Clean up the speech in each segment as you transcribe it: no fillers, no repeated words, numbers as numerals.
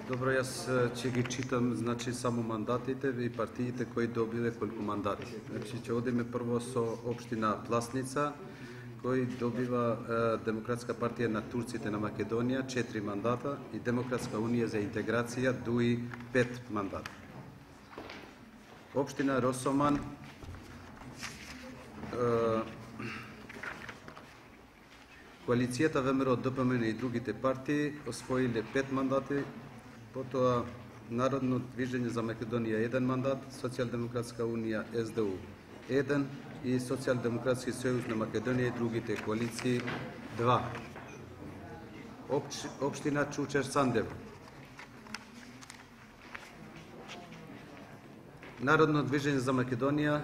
Добро, јас ќе ги читам само мандатите и партиите кои добиле колку мандати. Ќе одиме прво со општина Пласница, кој добива Демократска партија на турците на Македонија 4 мандата и Демократска унија за интеграција ДУИ 5 мандата. Општина Росоман коалицијата ВМРО ДПМН и другите партии освоиле 5 мандати, потоа Народно движење за Македонија 1 мандат, Социјалдемократска унија СДУ 1 и Социјалдемократски сојуз на Македонија и другите коалиции 2. Општина Чучер Сандево. Народно движење за Македонија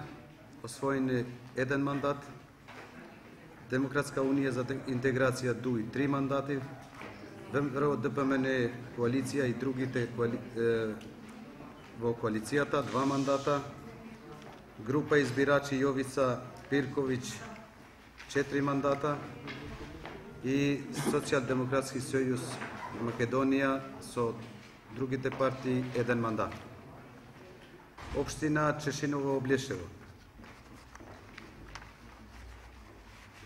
освоени 1 мандат, Демократска унија за интеграција ДУИ 3 мандати, ВМРО ДПМН коалиција и другите во коалицијата 2 мандата, група избирачи Јовица Пирковиќ 4 мандата и Социјалдемократски сојуз Македонија со другите партии 1 мандат. Општина Чешиново Облешево.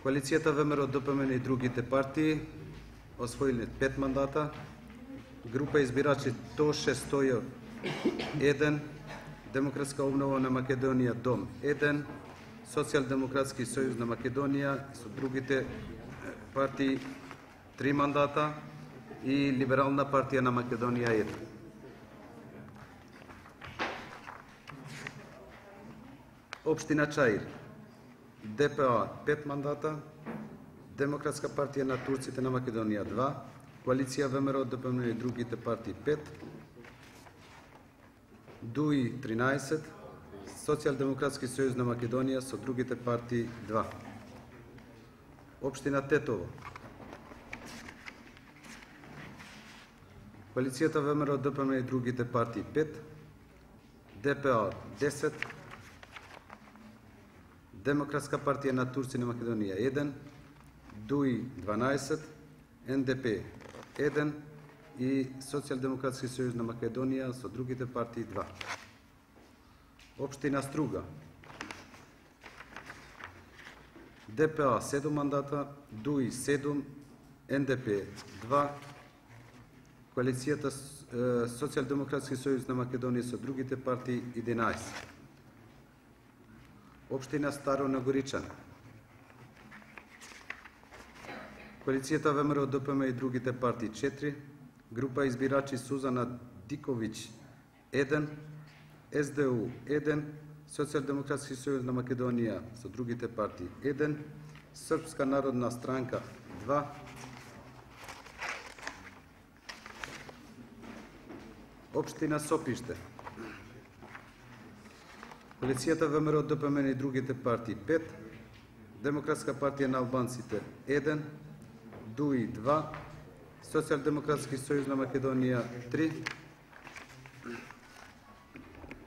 Коалицијата ВМРО ДПМН и другите партии освоиле 5 мандата, група избирачи Тоше Стојов 1, Демократска обнова на Македонија ДОМ 1, Социјалдемократски сојуз на Македонија со другите партии 3 мандата и Либерална партија на Македонија 1. Општина Чаир, ДПА 5 мандата, Демократска партија на турците на Македонија 2, коалиција ВМРО ДПМН и другите партии 5, ДУИ 13, Социјалдемократски сојуз на Македонија со другите партии 2. Општина Тетово. Коалицијата ВМРО ДПМН и другите партии 5, ДПА 10, Демократска партија на турци на Македонија 1, ДУИ 12, НДП 1 и Социјалдемократски сојуз на Македонија со другите партии 2. Општина Струга. ДПА 7 мандата, ДУИ 7, НДП 2, коалицијата Социјалдемократски сојуз на Македонија со другите партии 11. Општина Старо Нагоричан. Коалицијата ВМРО ДПМ и другите партии 4, група избирачи Сузана Диковиќ 1, СДУ 1, Социјалдемократски сојуз на Македонија со другите партии 1, Српска народна странка 2, Општина Сопиште. Коалицијата ВМРО ДПМН и другите партии 5, Демократска партија на албанците 1, ДУИ 2, Социјалдемократски сојуз на Македонија 3,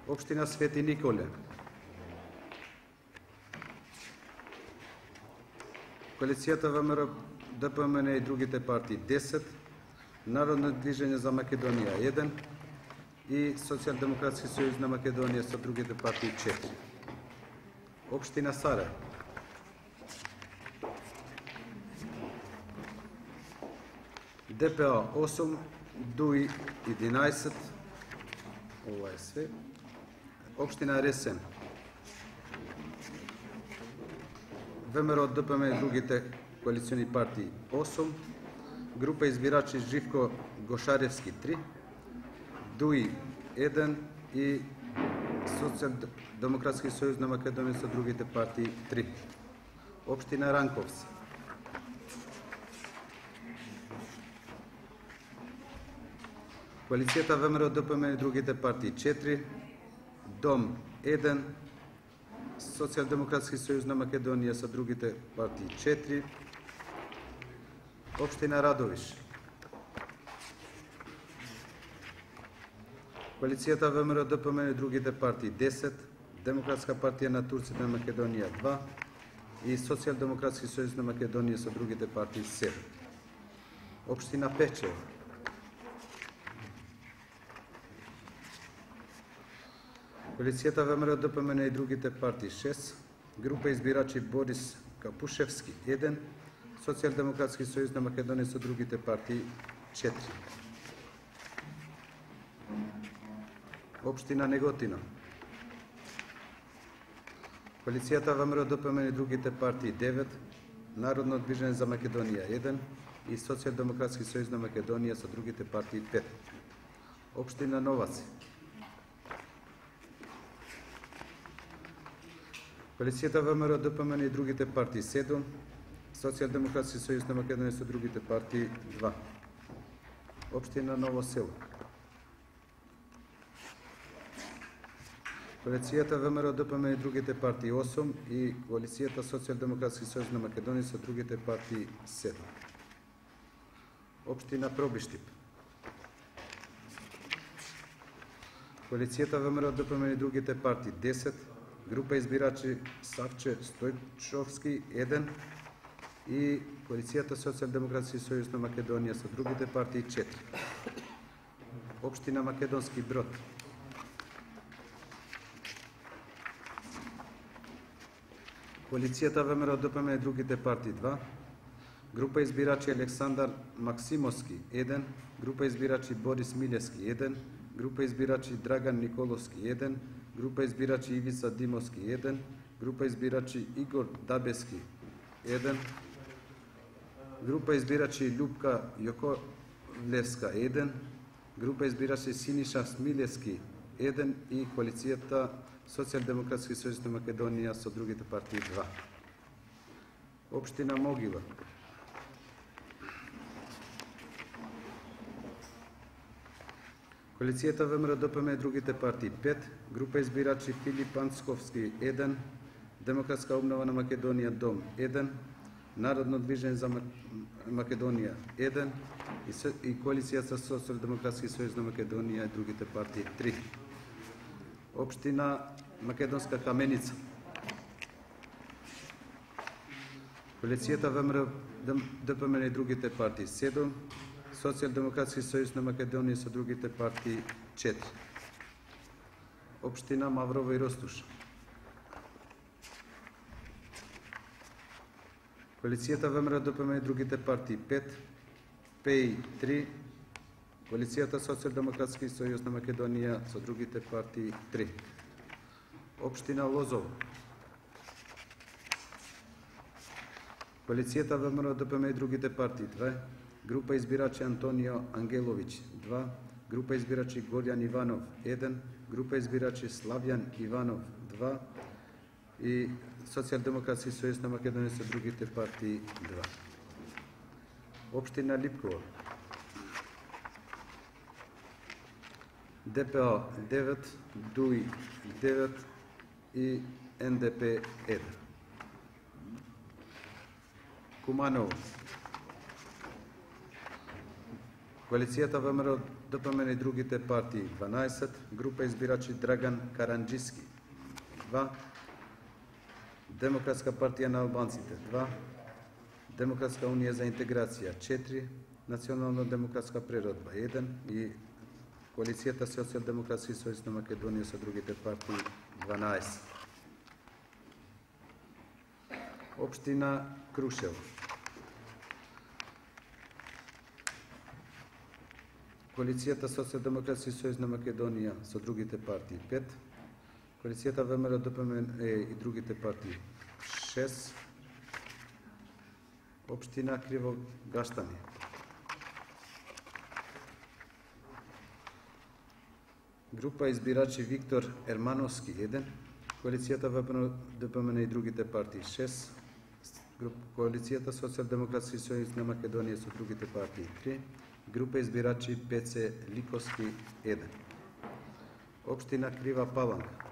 Општина Свети Николе. Коалицијата ВМРО ДПМН и другите партии 10, Народно движење за Македонија 1 и Социјалдемократски сојуз на Македонија со другите партии 4. Општина Сарај. ДПА 8, ДУИ 11, ова е све. Општина Ресен. ВМРО ДПМ и другите коалициони партии 8, група избирачи Живко Гошаревски 3, ДУИ 1 и Социјалдемократски сојуз на Македонија со другите партии 3. Општина Ранковци. Коалицијата ВМРО ДПМ и другите партии 4, ДОМ 1, Социјалдемократски сојуз на Македонија со другите партии 4. Општина Радовиш. Коалицијата ВМРО ДПМ и другите партии 10, Демократска партија на турците на Македонија 2 и Социјалдемократски сојуз на Македонија со другите партии 7. Општина Печево. Коалицијата ВМРО ДПМН и другите партии 6, група избирачи Борис Капушевски 1, Социјалдемократски сојуз на Македонија со другите партии 4. Општина Неготино. Коалицијата ВМРО ДПМН и другите партии 9, Народно движење за Македонија 1 и Социјалдемократски сојуз на Македонија со другите партии 5. Општина Новаци. Коалицијата ВМРО ДПМН и другите партии 7, Социјалдемократски сојуз на Македонија со другите партии 2. Општина Ново село. Коалицијата ВМРО ДПМН и другите партии 8 и Коалицијата Социјалдемократски сојуз на Македонија со другите партии 7. Општина Пробиштип. Коалицијата ВМРО ДПМН и другите партии 10, група избирачи Савче Стојчовски 1 и Коалицијата Социјалдемократски сојуз на Македонија со другите партии 4. Општина Македонски Брод. Коалицијата ВМРО ДПМН и другите партии 2, група избирачи Александар Максимовски 1, група избирачи Борис Милевски 1, група избирачи Драган Николовски 1, група избирачи Ивица Димовски 1, група избирачи Игор Дабески 1, група избирачи Љупка Јоковлевска 1, група избирачи Синиша Смилевски 1 и Коалицијата Социјалдемократски сојуз на Македонија со другите партии 2. Општина Могила. Коалицијата ВМРО ДПМН и другите партии 5, група избирачи Филип Анцковски 1, Демократска обнова на Македонија Дом 1, Народно движење за Македонија 1 и Коалицијата Социјалдемократски сојуз на Македонија и другите партии 3. Општина Македонска Каменица. Коалицијата ВМРО ДПМН и другите партии 7, Социјалдемократски сојуз на Македонија со другите партии 4. Општина Маврово и Ростуш. Коалицијата ВМРО ДПМН и другите партии 5, ПЕИ 3, Коалицијата Социјалдемократски сојуз на Македонија со другите партии 3. Општина Лозово. Коалицијата ВМРО ДПМН и другите партии 2, група избирачи Антонио Ангеловиќ 2, група избирачи Горјан Иванов 1, група избирачи Славјан Иванов 2 и Социјалдемократски сојуз на Македонија со другите партии 2. Општина Липково. ДПО 9, ДУИ 9 и НДП 1. Куманово. Коалицијата ВМРО ДПМН и другите партии 12, група избирачи Драган Каранџиски 2, Демократска партија на албанците 2, Демократска унија за интеграција 4, Национално демократска преродба 1 и Коалицијата Социјалдемократски сојуз на Македонија со другите партии 12. Општина Крушево. Коалицијата Социјалдемократски сојуз на Македонија со другите партии 5, Коалицијата ВМРО ДПМН и другите партии 6, Општина Кривогаштани. Група избирачи Виктор Ермановски 1, Коалицијата ВМРО ДПМН и другите партии 6, Коалицијата Социјалдемократски сојуз на Македонија со другите партии 3, група избирачи ПЦ Ликовски 1. Општина Крива Паланка.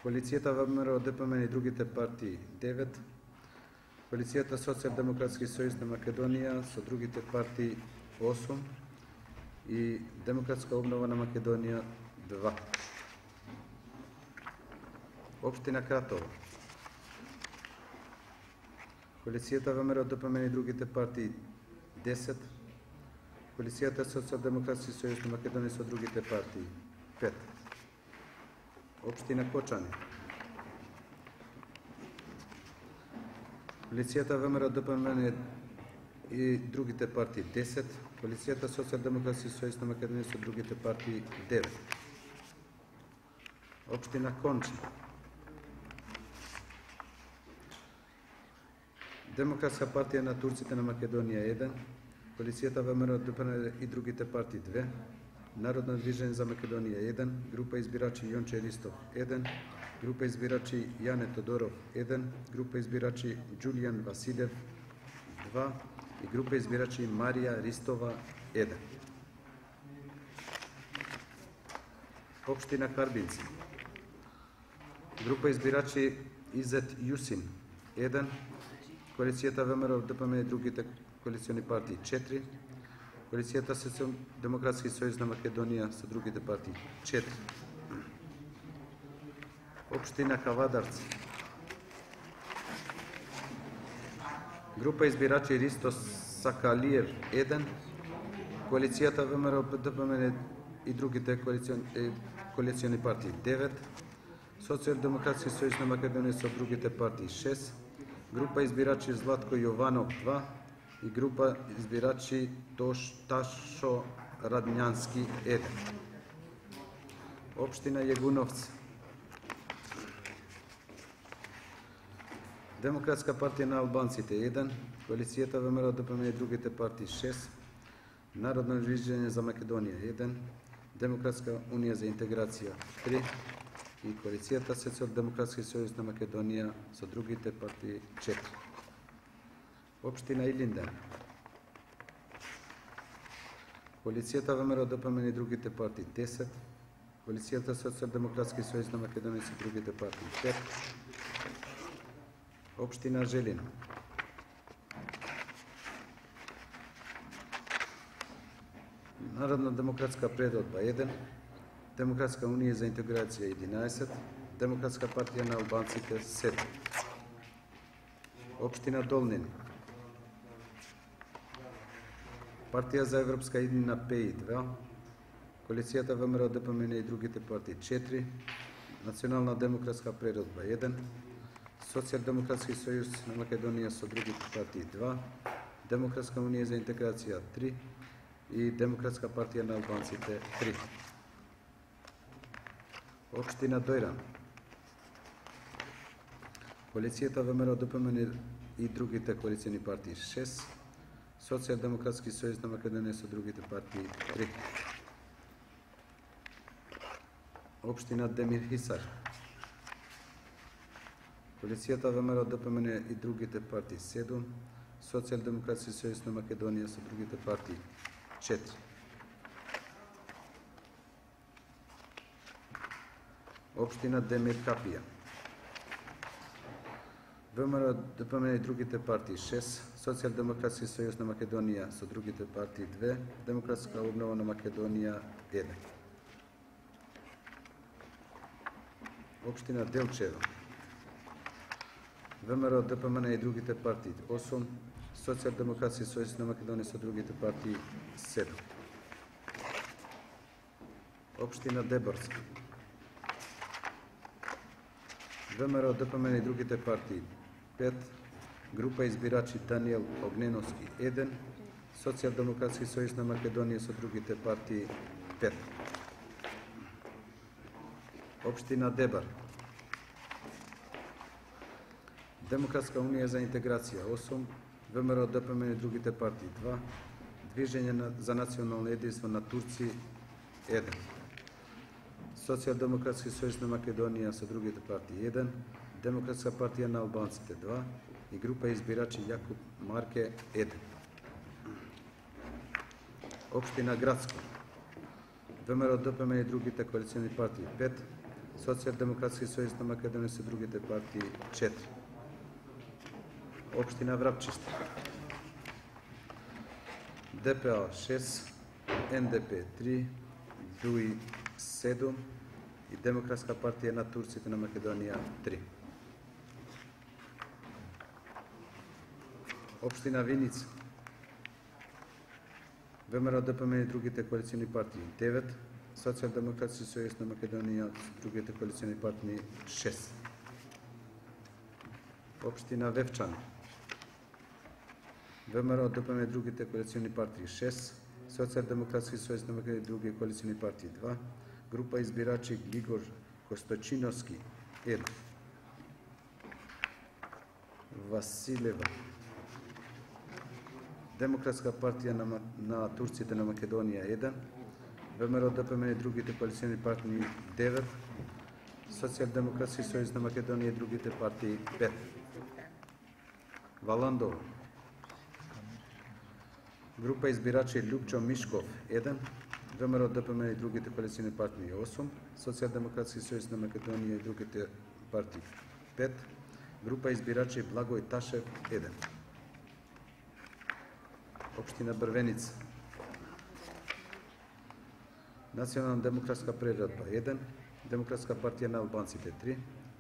Коалицијата ВМРО ДПМН и другите партии 9, Коалицијата Социјалдемократски сојуз на Македонија со другите партии 8 и Демократска обнова на Македонија 2. Општина Кратово. Коалицијата ВМРО ДПМН и другите партии 10, Коалицијата Социјалдемократски сојуз на Македонија со другите партии 5. Општина Кочани. Коалицијата ВМРО ДПМН и другите партии 10. Коалицијата Социјалдемократски сојуз на Македонија со другите партии 9. Општина Кончи. Демократска партија на турците на Македонија 1. Коалицијата ВМРО ДПМН и другите партии 2. Народно движење за Македонија 1. Група избирачи Јонче Ристов 1. Група избирачи Јане Тодоров 1. Група избирачи Џулијан Василев 2. И група избирачи Марија Ристова 1. Општина Карбинци. Група избирачи Изет Јусин 1. Коалицијата ВМРО ДПМН и другите коалициони партии 4. Коалицијата Социјалдемократски сојуз на Македонија со другите партии 4. Општина Кавадарци. Група избирачи Ристо Сакалиев 1. Коалицијата ВМРО ДПМН и другите коалициони партии 9. Социјалдемократски сојуз на Македонија со другите партии 6. Група избирачи Златко Јованов 2 и група избирачи Ташо Радњански 1. Општина Јегуновци. Демократска партија на албанците 1, Коалицијата ВМРО ДПМН и другите партии 6, Народно движење за Македонија 1, Демократска унија за интеграција 3 и Коалицијата Социјалдемократски сојуз на Македонија со другите партии 4. Општина Илинден. Коалицијата ВМРО ДПМН и другите партии 10, Коалицијата Социјалдемократски сојуз на Македонија со другите партии 5. Општина Желина. Народна демократска предодба 1, Демократска унија за интеграција 11, Демократска партија на албанците 7. Општина Долнини. Партија за Европска иднина ПЕИ 2, Коалицијата ВМРО ДПМН и другите партии 4, Национална демократска предодба 1, Социјалдемократски сојуз на Македонија со другите партии 2, Демократска унија за интеграција 3 и Демократска партија на албанците 3. Општина Дојран. Коалицијата ВМРО ДПМН и другите коалициони партии 6, Социјалдемократски сојуз на Македонија со другите партии 3. Општина Демир Хисар. Коалицијата ВМРО ДПМН и другите партии 7, Социјалдемократски сојуз на Македонија со другите партии 4. Општина Демир Капија. ВМРО ДПМН и другите партии 6, Социјалдемократски сојуз на Македонија со другите партии 2, Демократска обнова на Македонија 1. Општина Делчево. ВМРО ДПМН и другите партии 8, Социјалдемократски сојуз на Македонија со другите партии 7. Општина Деборска. ВМРО ДПМН и другите партии 5, група избирачи Даниел Огненовски 1, Социјалдемократски сојуз на Македонија со другите партии 5. Општина Дебар. Демократска унија за интеграција 8, ВМРО ДПМН и другите партии 2, Движење за национално единство на турци 1, Социјалдемократски сојуз на Македонија со другите партии 1, Демократска партија на албанците 2 и група избирачи Јакуп Марке 1. Општина Градско. ВМРО ДПМН и другите коалициони партии 5, Социјалдемократски сојуз на Македонија со другите партии 4. Општина Врапчиште. ДПА 6, НДП 3, ДУИ 7 и Демократска партија на турците на Македонија 3. Општина Виница. ВМРО ДПМ и другите коалициони партии 9, Социјалдемократски сојуз на Македонија и другите коалициони партии 6. Општина Вевчан, ВМРО ДПМ и другите коалициони партии 6, Социјалдемократски сојуз на Македонија и други коалициони партии 2, група избирачи Глигор Косточиновски 1, Василева, Демократска партија на турците на Македонија 1, ВМРО ДПМ и другите коалициони партии 9, Социјалдемократски сојуз на Македонија и другите партии 5. Валандово, група избирачи Љупчо Мишков 1, ВМРО ДПМ и другите коалициони партии 8, Социјалдемократски сојуз на Македонија и другите партии 5, група избирачи Благој Ташев 1. Општина Брвеница, Национална демократска прерадба 1, Демократска партија на албанците 3,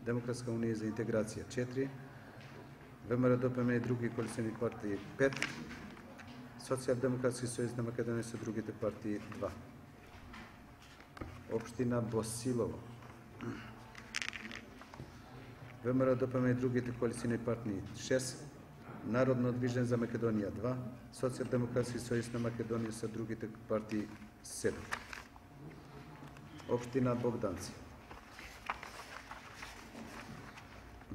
Демократска унија за интеграција 4, ВМРО ДПМ и други коалициони партии 5, Социјалдемократски сојуз на Македонија со другите партии 2. Општина Босилово, ВМРО ДПМ и другите коалициони партии 6, Народно движење за Македонија 2, Социјалдемократски сојуз на Македонија со другите партии 7. Општина Богданци,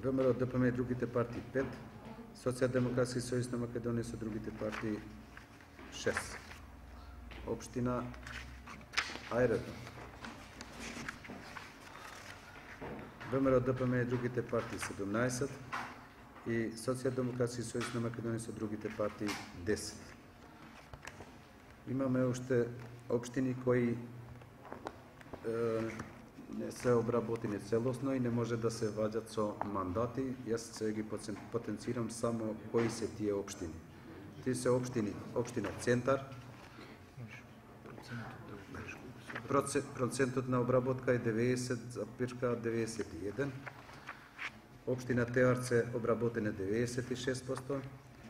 ВМРО ДПМ и другите партии 5, Социјалдемократски сојуз на Македонија со другите партии 6. Општина Ајредо, ВМРО ДПМ и другите партии 17 и Социјалдемократски сојуз на Македонија со другите партии 10. Имаме уште општини кои не се обработени целосно и не може да се ваѓат со мандати. Јас се ги потенцирам само кои се тие општини. Тие се општини: општина Центар, процентот на обработка е 90,91%, општина Теарце обработена 96%,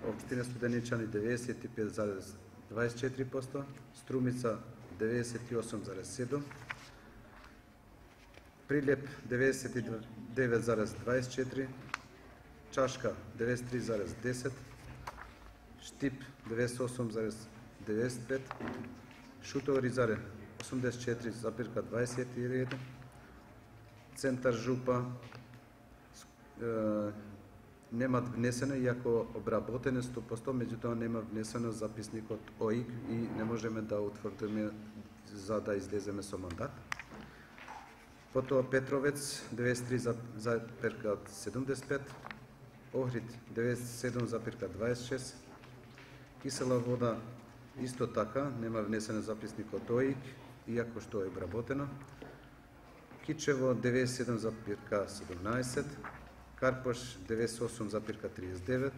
општина Студеничани 95,24%, Струмица 98,7%, Прилеп 99,24%, Чашка 93,10%, Штип 98,95%, Шутово Ризаре 84,21%, Центар Жупа немат внесено, иако обработено 100%, меѓутоа нема внесено записникот ОИК и не можеме да утврдиме за да излеземе со мандат. Потоа Петровец 93,75%, Охрид 97,26%, Кисела Вода исто така нема внесено записникот ОИК, иако што е обработено. Кичево 97,17%, Карпош 98,39%,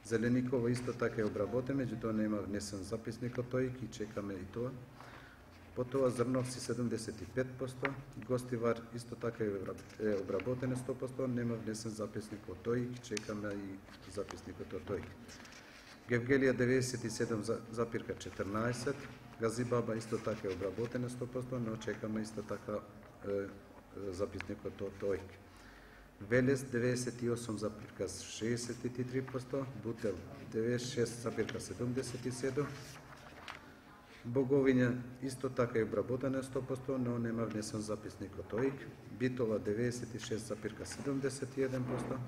Зелениково исто така е обработено, меѓутоа нема внесен записникот ОИК и чекаме и тоа. Потоа Зрновци 75%, Гостивар исто така е обработено 100%, нема внесен записникот ОИК, чекаме и записникот од ОИК. Гевгелија 97,14%, Газибаба исто така е обработено 100%, но чекаме исто така записникот од ОИК. Велес 98,63%, Бутел 96,77%, Боговиња исто така е обработена 100%, но нема внесен записникот ОИК. Битола 96,71%,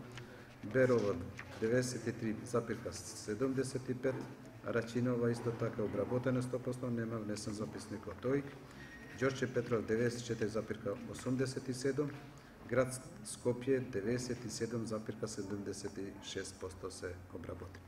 Берово 93,75%, Рачинова исто така е обработена 100%, нема внесен записникот ОИК. Ѓорче Петров 94,87%, град Скопје 97,76% се обработени.